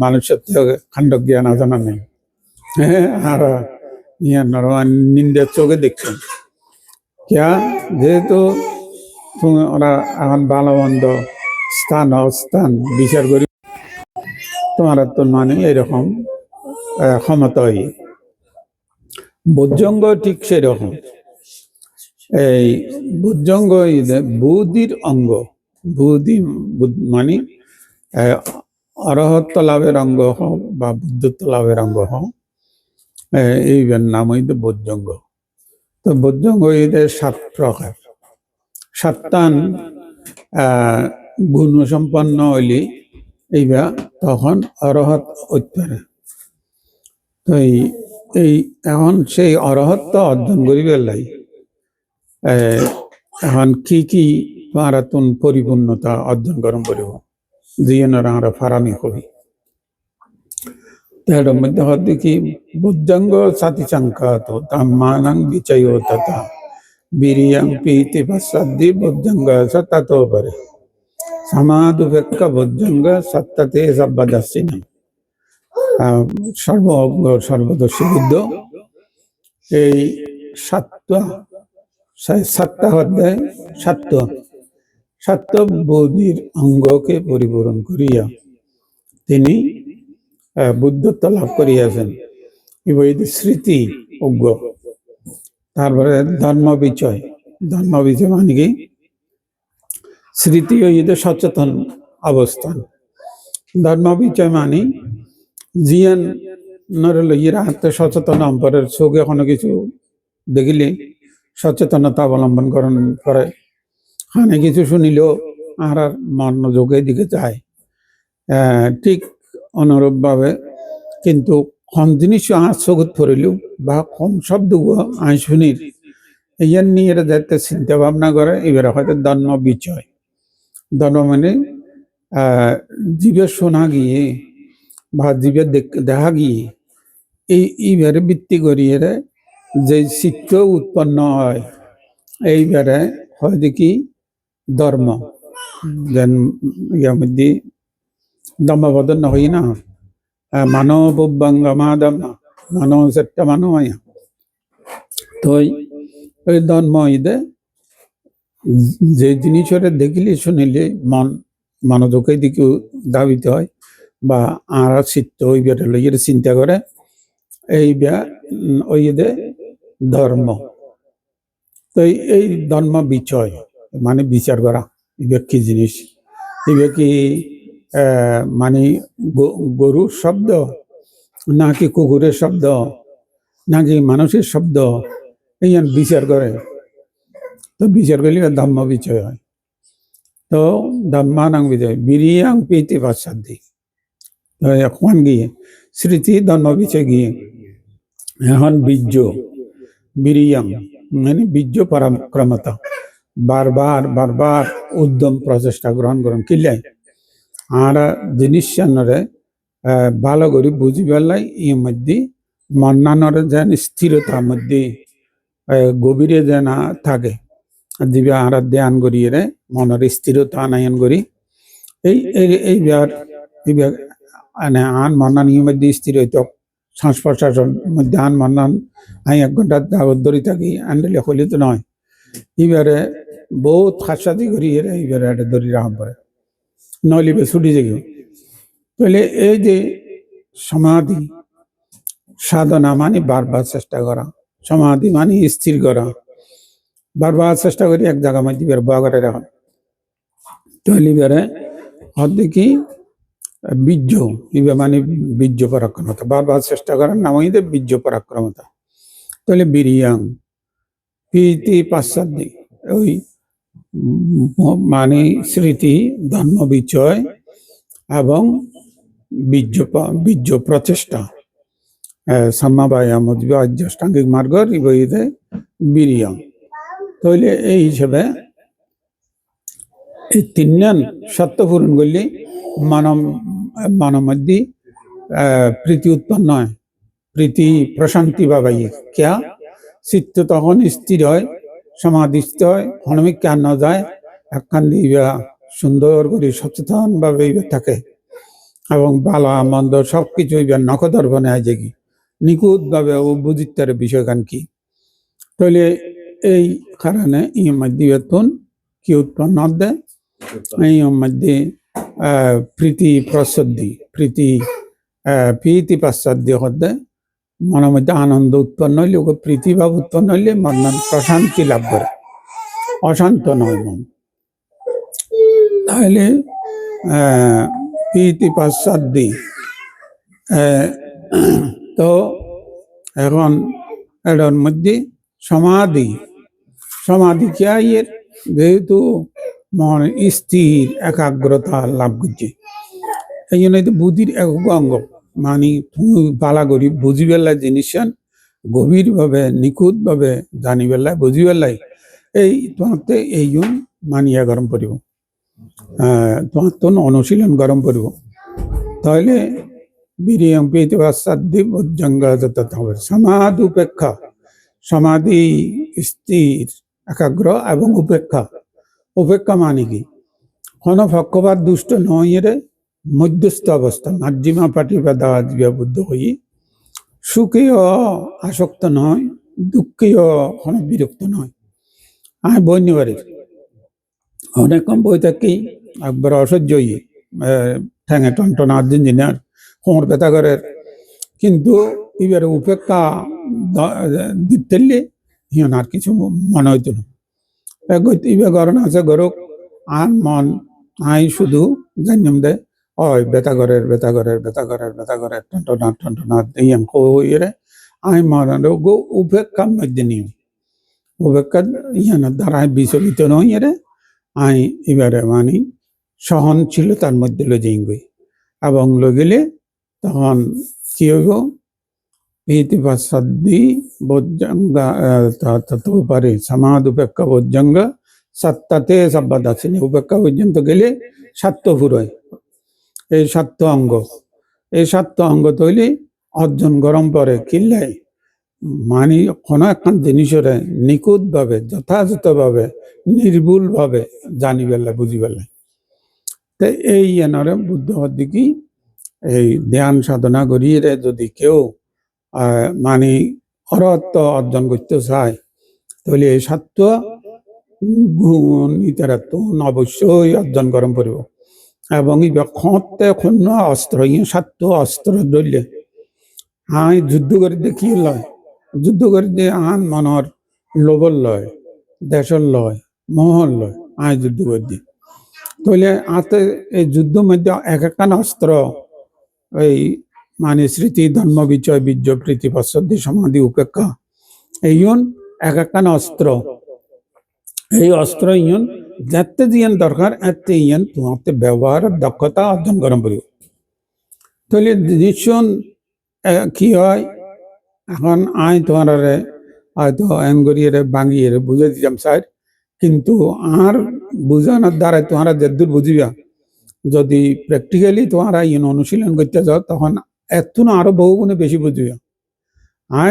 মানুষের খান্ড জ্ঞান আজানা নেই আর নিন্দের চোখে দেখছেন কেয়া যেহেতু ওরা এখন ভালো মন্দ স্থান অবস্থান বিচার করি তোমার তো মানে এরকম ক্ষমতাই বুদ্ধঙ্গ ঠিক সেরকম এই বুদ্ধঙ্গ বুদ্ধির অঙ্গ বুদ্ধি মানে অরহত্ব লাভের অঙ্গ হোক বা বুদ্ধত্ব লাভের অঙ্গ হোক এই নাম হইতে বুদ্ধঙ্গ তো বুদ্ধঙ্গ এদের 7 প্রকার 7টান গুণ সম্পন্ন হইলে এইবা তখন অরহত উত্তরে তো এই এখন সেই অরহত্ব অর্জন করিবার লাই এখন কি মারাতুন পরিপূর্ণতা অর্জন করম করিব জীবনের আমরা ফারামি করি তার মধ্যে হচ্ছে কি বুদ্ধঙ্গ সাতি সংখ্যাত তাম্মানাং বিচয় তথা বীরিয়াং পীতি পশ্চাদ্দি বুদ্ধঙ্গ সত্তাতো পরে সমাধুপেক্ষ বুদ্ধঙ্গ সত্তাতে সব্বদস্যিনা সর্বজ্ঞ সর্বদর্শী বুদ্ধ এই সাতটা অধ্যায় সাত্য বুদ্ধির অঙ্গকে পরিপূরণ করিয়া তিনি বুদ্ধত্ব লাভ করিয়াছেন স্মৃতি অজ্ঞ তারপরে ধর্ম বিচয় মানে কি স্মৃতি হইতে সচেতন অবস্থান ধর্ম বিচয় মানে জিয়ান লইয়েরা হাতে সচেতন অম্পরের চোখে কোনো কিছু দেখিলে সচেতনতা অবলম্বন করে খানে কিছু শুনিলেও আর মনোযোগের দিকে যায় ঠিক অনুরূপভাবে কিন্তু কম জিনিস আর চোখত পড়িলেও বা কম শব্দ আই শুনির ইয়ার নিয়ে এরা যাতে চিন্তা ভাবনা করে এবারে হয়তো ধর্ম বিচয় ধর্ম মানে জীবে শোনা গিয়ে বা জীবে দেখা গিয়ে এইবারে ভিত্তি করিয়ে যে চিত্র উৎপন্ন হয় এইবারে হয়তো কি ধর্ম যেন ইয়ার মধ্যে ধর্মবদন হই না মানবঙ্গমাদম মানব সেটা মানব তো ওই ধর্ম ঈদে যে জিনিসের দেখিলে শুনিলে মনোযোগের দিকে ধাবিত হয় বা আর চিত্ত ওই বেটা লইয়ের চিন্তা করে এই ওই ধর্ম তো এই ধর্ম বিচয় মানে বিচার করা এবার কি জিনিস এবার কি মানে গরুর শব্দ নাকি কুকুরের শব্দ নাকি মানুষের শব্দ এই বিচার করে তো বিচার করলে ধর্ম বিচয় হয় তো ধর্মানাং বিজয় বীরিয়াং পীতি পশ্চাদ্দি এখন গিয়ে স্মৃতি ধর্ম বিচয় গিয়ে এখন বীর্য বীরিয়াং মানে বীর্য পরাক্রমতা বারবার উদ্যম প্রচেষ্টা গ্রহণ করেন কিলাই আর জিনিস ভালো করে বুঝি পেলাই এর মধ্যে মন্নানোর যেন স্থিরতার মধ্যে গভীরে যেন থাকে দিবে আর ধ্যান করিয়ে মনের স্থিরতা আনায়ন করি এই আন মন্নান এর মধ্যে স্থির হইত শ্বাস প্রশ্বাসের মধ্যে আন মন্নান আমি 1 ঘন্টা দাবত ধরে থাকি আনলে হলে তো নয় এইবারে বহুত খাসাদি করিয়ে এইবারে একটা ধরি রাখা পড়ে নইলে ছুটি যাই তাহলে এই যে সমাধি সাধনা মানে বারবার চেষ্টা করা সমাধি মানে স্থির করা বারবার চেষ্টা করি এক জায়গা মধ্যে বগরে রাখা তাহলে বেড়ে হতে কি বীর্য মানে বীর্য পরাক্রমতা বারবার চেষ্টা করার নাম হইতে বীর্য পরাক্রমতা তাহলে বীরিয়াং পীতি পশ্চাদ্দি ওই মানে স্মৃতি ধর্ম বিচয় এবং বীর্য প্রচেষ্টা সাম্মাবায়াম অষ্টাঙ্গিক মার্গর ইবইতে বীরিয়াং তাহলে এই হিসেবে এই 3 সত্য পূরণ করলে মানব মধ্যে প্রীতি উৎপন্ন হয় প্রীতি প্রশান্তি পাবাই কেয়া চিত্ত তখন স্থির হয় সমাধিস্থ হয় হনমিক কেন যায় একখান দিয়ে সুন্দর করে সচেতন ভাবে থাকে এবং ভালো মন্দ সবকিছু এবার নখদর্পণে আছে কি নিখুঁতভাবে ও বুঝিতার বিষয়গান কি তাহলে এই কারণে এই মধ্যে বেতন কি উৎপন্ন দেয় এই মধ্যে প্রীতি প্রসদ্ধি প্রীতি পাশ্চাদ্য হতে মনের মধ্যে আনন্দ উৎপন্ন হইলে ওকে প্রীতিভাব উৎপন্ন হইলে মন প্রশান্তি লাভ করে অশান্ত নয় মন তাহলে প্রীতি পাশ্চাদ্যি তো এখন এটার মধ্যে সমাধি কি এর যেহেতু মন স্থির একাগ্রতা লাভ করছে এই জন্য বুদ্ধির একক অঙ্গ মানে তুমি পালা করি বুঝি পেলাই জিনিস গভীরভাবে নিখুঁতভাবে জানি পেলাই বুঝি পেলাই এই তোমার এই জন্য মানিয়া গরম পড়ব তোমার তো অনুশীলন গরম পড়ব তাহলে বীরিয়ং প্রীতি পাশ্চাদ্যি বজ্জঙ্গা যথার্থ হবে সমাধি উপেক্ষা সমাধি স্থির একাগ্র এবং উপেক্ষা মানে কি কোনো পক্ষপাত দুষ্ট নয় রে মধ্যস্থ অবস্থা মার্জিমা পাটিবাদা বুদ্ধ হই সুখেও আসক্ত নয় দুঃখেও কোনো বিরক্ত নয় আমি বই নিতে পারি অনেক কম বই থাকি একবার অসহ্য হই ঠ্যাঙে টনটন ইঞ্জিনিয়ার কোমর ব্যথা করে কিন্তু এবারে উপেক্ষা দিতে হিয়ন আর কিছু মনে হইতো না এবার গরম আছে গরক আর মন আই শুধু জানিম দে ওই ব্যথা করে টনটনা ইয়ান কইরে আই মন গো উপেক্ষার মধ্যে নিয়ে উপেক্ষা ইয়ানের দ্বারা বিচলিত নয় রে আই এবারে মানে সহনশীলতার মধ্যে লজিং গই এবং লগেলে তখন কি হইব প্রীতি পাশ্চাদ্যি বজ্জঙ্গা পারে সমাধ উপেক্ষা বজ্জঙ্গা সাতটাতে সাব্বাদ আছে উপেক্ষা পর্যন্ত গেলে সাত্য ফুরয় এই সাত্য অঙ্গ তৈরি অর্জন গরম পরে কিনলে মানে কোনো একটা জিনিসের নিখুঁতভাবে যথাযথভাবে নির্ভুলভাবে জানি পেলে বুঝি পেলে তো এই এনারে বুদ্ধ দিকে এই ধ্যান সাধনা করিয়ে যদি কেউ মানে অরহত্ব অর্জন করতে চায় তাহলে এই সাত্য গুণ ইতারাত্ম অবশ্যই অর্জন গরম পড়ব এবং খতে ক্ষুণ্ণ অস্ত্র সাত্য অস্ত্র ধরলে যুদ্ধ করে দেখি লয় যুদ্ধ করে দিয়ে আন মনের লোভর লয় দেশের লয় মোহর লয় যুদ্ধ করে দিই তাহলে আতে এই যুদ্ধ মধ্যে এক একখান অস্ত্র এই মানে স্মৃতি ধর্ম বিজয় বীর্য প্রীতি পাশ্চাদ্যি সমাধি উপেক্ষা এই এক একখান অস্ত্র এই অস্ত্র যাতে দিয়েন দরকার এতে তোমার ব্যবহারের দক্ষতা অর্জন গরম পড়ব তাহলে নিশ্চয় কি হয় এখন তোমার হয়তো এনগরিয়ে বাঙিয়ে বুঝে দিতাম স্যার কিন্তু আর বুঝানোর দ্বারা তোমরা যেদূর বুঝিবা যদি প্র্যাকটিক্যালি তোমরা অনুশীলন করতে যাও তখন এত না আরো বহু গুণে বেশি বুঝিবা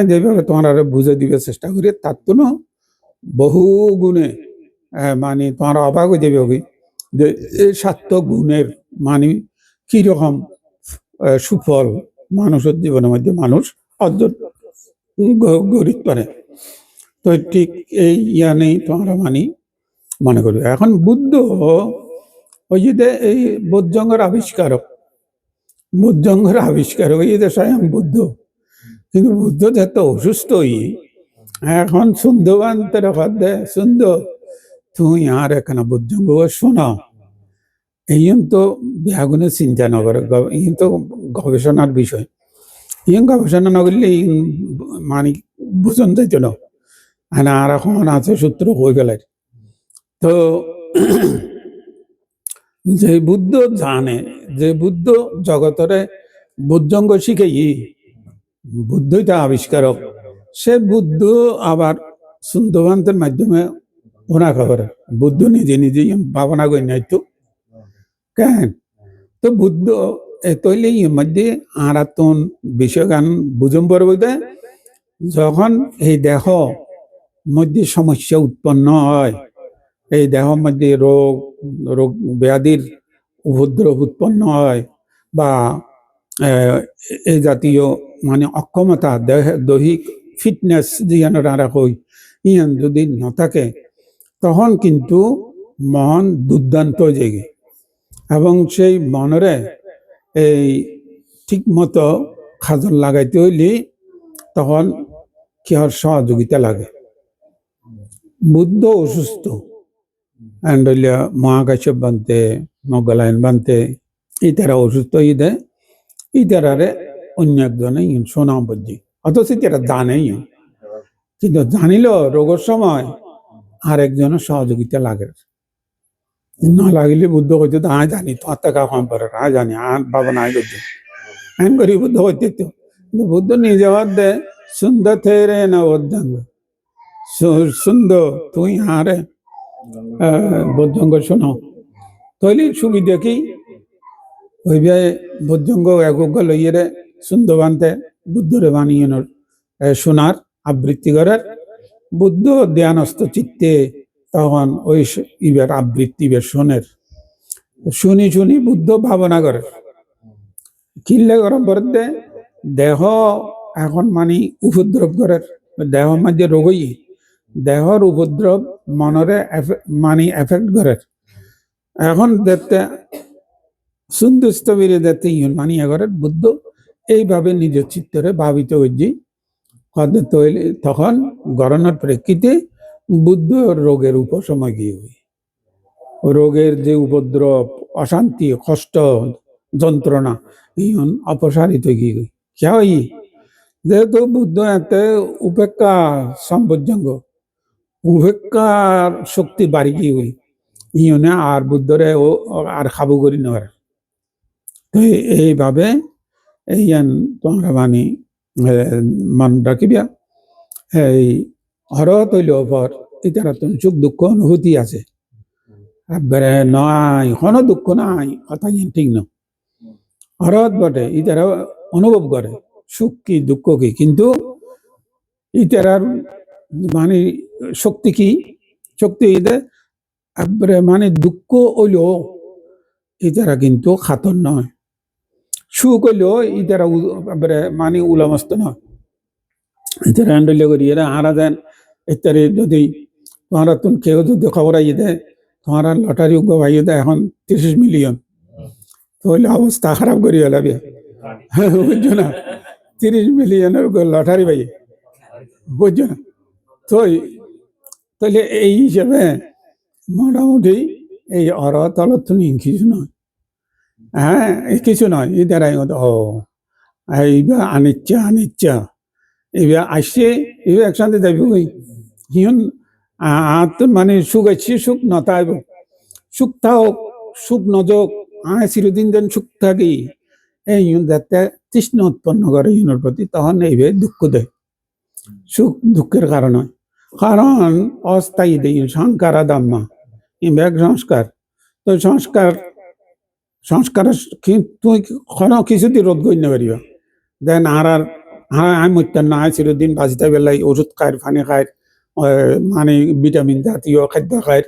যেভাবে তোমরা বুঝে দিবে চেষ্টা করি তার তো বহু গুণে মানে তোমরা অবাক হয়ে যাবে যে এই সাত্য গুণের মানে কিরকম সুফল মানুষের জীবনের মধ্যে মানুষ অর্জন গরিব পারে তো ঠিক এই নেই তোমরা মনে করবে এখন বুদ্ধ ওই যে এই বজ্জঙ্গের আবিষ্কারক ওই যে স্বয়ং বুদ্ধ কিন্তু বুদ্ধ যেত অসুস্থ এখন সুন্দরবান্তের দে সুন্দর তুই আর এখানে বজ্জঙ্গ শোনা এই তো বিয়াগুনে চিন্তা না করে তো গবেষণার বিষয় গবেষণা না করলে মানে বুঝন যাইত না আর এখন আছে সূত্র হয়ে গেল তো যে বুদ্ধ জানে যে বুদ্ধ জগতরে বজ্জঙ্গ শিখেই বুদ্ধই তা আবিষ্কারক সে বুদ্ধ আবার সুন্দরবান্তের মাধ্যমে ওনা খবর বুদ্ধ নিজে ভাবনা করি নাই তো কেন তো বুদ্ধ তৈলে মধ্যে আরাতন বিষয় গান বুঝুম পড়ব যখন এই দেহ মধ্যে সমস্যা উৎপন্ন হয় এই দেহ মধ্যে রোগ ব্যাধির উপদ্রব উৎপন্ন হয় বা এই জাতীয় মানে অক্ষমতা দৈহিক ফিটনেস যেন কই ইয়ান যদি নথাকে তখন কিন্তু মন দুর্দান্ত জেগে এবং সেই মনরে এই ঠিক মতো খাজল লাগাইতে হইলে তখন কিহর সহযোগিতা লাগে। বুদ্ধ অসুস্থ আন্ডলিয়া মহাকাশ্যপ বানতে মগলায়ন বানতে ইতারা অসুস্থ ইদে ইতারারে অন্য একজনে শোনাম বুঝি অথচ তারা জানেই কিন্তু জানিলেও রোগের সময় আরেকজনের সহযোগিতা লাগে না লাগিলে বুদ্ধ কইতে তো আয় জানি তোমার টাকা কম পড়ে আয় জানি আর বাবা নাই করছে আইন করি বুদ্ধ কইতে তো কিন্তু বুদ্ধ নিজে দে সুন্দর থেরে না বৌদ্ধঙ্গ সুন্দর তুই হারে বৌদ্ধঙ্গ শোনো তৈলি সুবিধা কি ওইবে বৌদ্ধঙ্গ একক লইয়ে সুন্দর বানতে বুদ্ধরে বানিয়ে শোনার আবৃত্তি করার বুদ্ধ ধ্যানস্থ চিত্তে তখন ওই ইবের আবৃত্তি বের শোনের শুনি শুনি বুদ্ধ ভাবনা করে কিল্লে গরম পড়তে দেহ এখন মানে উপদ্রব করার দেহ মাঝে রোগই দেহর উপদ্রব মনরে মানে এফেক্ট করার এখন দেখতে সুন্দুষ্ট বেরিয়ে দেখতে ইউন মানিয়া করার বুদ্ধ এইভাবে নিজের চিত্তরে ভাবিত হয়েছি তখন গণনার প্রেক্ষিতে বুদ্ধ রোগের উপশময় গিয়ে রোগের যে উপদ্রব অশান্তি কষ্ট যন্ত্রণা ইউন অপসারিত গিয়ে কেই যেহেতু বুদ্ধ এতে উপেক্ষা সম্পর্যঙ্গ উপেক্ষার শক্তি বাড়ি গিয়ে ইউনে আর বুদ্ধরে ও আর খাবু করি নেওয়ার তো এইভাবে এইয়ান তোমরা মানি মান রাখিবা এই হরত হইল পর ইতারা তুমি সুখ দুঃখ অনুভূতি আছে একবারে নাই কোনো দুঃখ নাই কথা ঠিক না হরত বটে ইতারা অনুভব করে সুখ কি দুঃখ কি কিন্তু ইতারার মানে শক্তি কি শক্তি ইদের একবারে মানে দুঃখ হইল ইতারা কিন্তু খাতর নয় সুখ হইলেও ইতারা মানে উলামস্ত নয় ইতারা হ্যান্ডেল করি এরা হারা দেন ইত্যাদি যদি তোমারা তুমি কেউ যদি খবর আইয়ে দেয় তোমারা লটারি ভাইয়ে দেয় এখন 30 মিলিয়ন তাহলে অবস্থা খারাপ করি লাগবে বুঝছো না 30 মিলিয়নের লটারি ভাই বুঝছো না তো তাহলে এই হিসেবে মোটামুটি এই অরতলত কিছু নয় হ্যাঁ কিছু নয় এই দ্বারাই ও এইবার আনিচ্ছা এইবার আসছে এইবার একসাথে যাবি ওই হিয়ন মানে সুখ আসছে সুখ নতাইব সুখ থাক সুখ নজক চিরদিন যেন সুখ থাকি এই ইউন যাতে তৃষ্ণ উৎপন্ন করে ইউনের প্রতি তখন এইভাবে দুঃখ দেয় সুখ দুঃখের কারণে কারণ অস্থায়ী দেয় সংস্কারা দাম্মা ইম্যাক সংস্কার তো সংস্কার তুই কোনো কিছুতে রোধ করি না পারিবা দেন আর আমি মরতাম না চিরদিন বাঁচিতে বেলায় ওষুধ খায় পানি খায় মানে ভিটামিন জাতীয় খাদ্য খায়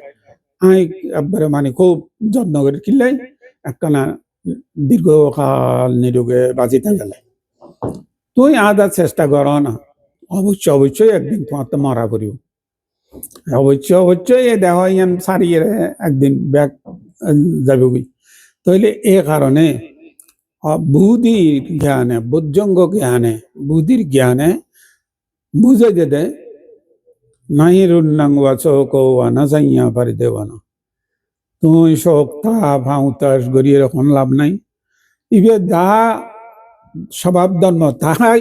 আমি একবারে মানে খুব যত্ন করে কিনলাই একখানা দীর্ঘকাল নিরোগে বাঁচিতে গেলে তুই আদা চেষ্টা কর না অবশ্যই একদিন তোমার তো মরা করিব অবশ্যই দেহ ইয়ান সারিয়ে একদিন ব্যাগ যাবে তাইলে এ কারণে বুদ্ধির জ্ঞানে বুদ্ধঙ্গ জ্ঞানে বুদ্ধির জ্ঞানে বুঝে যেতে নাই রুন্নাং না যাইয়া পারি দেব না তুই শোক তাপ হাউতাস গড়িয়ে এরকম লাভ নাই ইবে যা স্বভাব ধর্ম তাহাই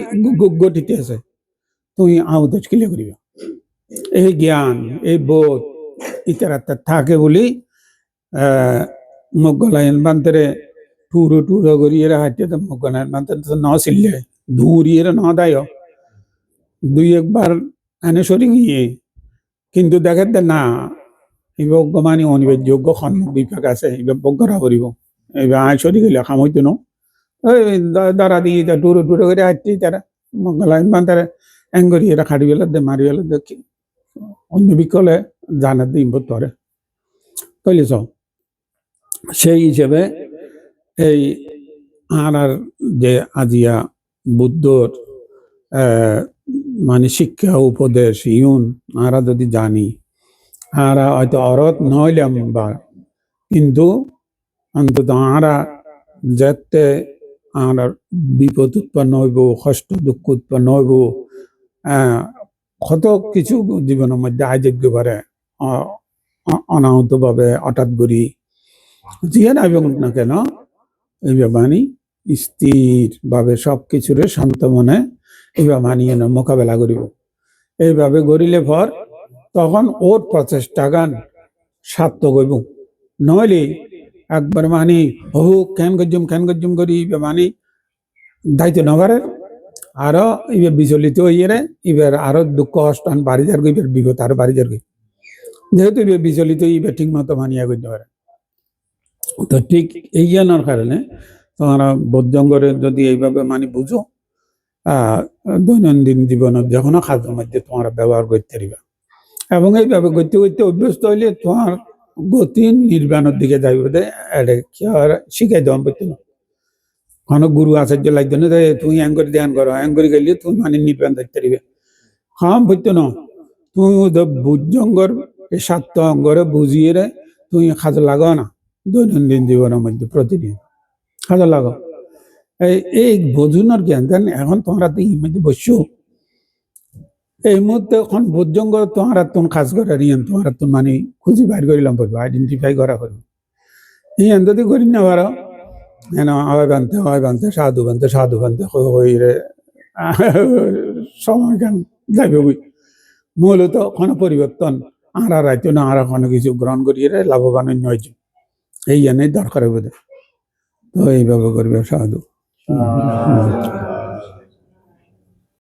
গঠিত আছে তুই আউতাস কিলে করিবা এই জ্ঞান এই বোধ ইতারা থাকে বলি মগলায়ন বান্তরে টুরো করিয়ে হাঁটতে তো মগলায়ন বান্তরে ন ছিললে দূরিয়ে ন দায় দুই একবার এনে সরি গিয়ে কিন্তু দেখে না এবার মানে অনিবার্যযোগ্য সন্মুখ বিভাগ আছে এবার বজ্ঞরা করিব এবার আয় সরি গেলে খাম হইতো ন দাঁড়া দিয়ে টুরো করে হাঁটতে তারা মগলায়ন বান্তরে এঙ্গরি এরা খাড়ি বেলা দে মারি বেলা দেখি অন্য বিকলে জানার দিন ধরে তৈলি সব সেই হিসেবে এই আর যে আজিয়া বুদ্ধর মানে শিক্ষা উপদেশ ইউন আরা যদি জানি আরা হয়তো অরত নইলাম বা কিন্তু অন্তত আরা যাতে আর বিপদ উৎপন্ন হইব কষ্ট দুঃখ উৎপন্ন হইব কত কিছু জীবনের মধ্যে আয়োগ্য পারে অনাহত ভাবে হঠাৎ করি জিয়া না না কেন এই মানি স্থির ভাবে সবকিছুরে শান্ত মনে এইভাবে মানিয়ে মোকাবেলা করিব এইভাবে করিলে পর তখন ওর প্রচেষ্টা গান সার্থক হইব নইলে একবার মানি হু কেন গজ্জুম করি মানি দায়িত্ব নবারে আরো এবার বিচলিত হইয়ে এবার আরো দুঃখ কষ্টান বাড়ি যার এবার বিপদ আরো বাড়ি যার যেহেতু এবার বিচলিত এবার ঠিক মতো মানিয়া করতে পারে তো ঠিক এই জানার কারণে তোমরা বোধজঙ্গরে যদি এইভাবে মানে বুঝো দৈনন্দিন জীবনের যে কোনো খাদ্যের মধ্যে তোমরা ব্যবহার করতে পারবে এবং এইভাবে করতে করতে অভ্যস্ত হইলে তোমার গতি নির্বাণের দিকে যাইবে এটা কি আর শিখাই দেওয়া পড়তে না কোনো গুরু আচার্য লাগবে না তুমি অ্যাঙ্গরি ধ্যান করো অ্যাঙ্গরি গেলে তুমি মানে নির্বাণ দেখতে পারবে খাম পড়তে না তুমি বুঝজঙ্গর এই 7টা অঙ্গরে বুঝিয়ে তুমি খাদ্য লাগাও না দৈনন্দিন জীবনের মধ্যে প্রতিদিন খাদ্য লাগাও এই বোঝুনোর জ্ঞান দেন এখন তোমরা তো এই মধ্যে বসছো এই মুহূর্তে এখন বোধজঙ্গ তোমরা তোন কাজ করে রিয়ান তোমরা তো মানে খুঁজি বাইর করিলাম পড়বো আইডেন্টিফাই করা করবো এই যদি করি না পারো হয় বানতে সাধু বানতে হইরে সময় গান যাইবে মূলত কোনো পরিবর্তন আর রাইতো না আর কোনো কিছু গ্রহণ করিয়ে লাভবান হয়েছে এই জন্যই দরকার হবে তো এইভাবে করবে সাধু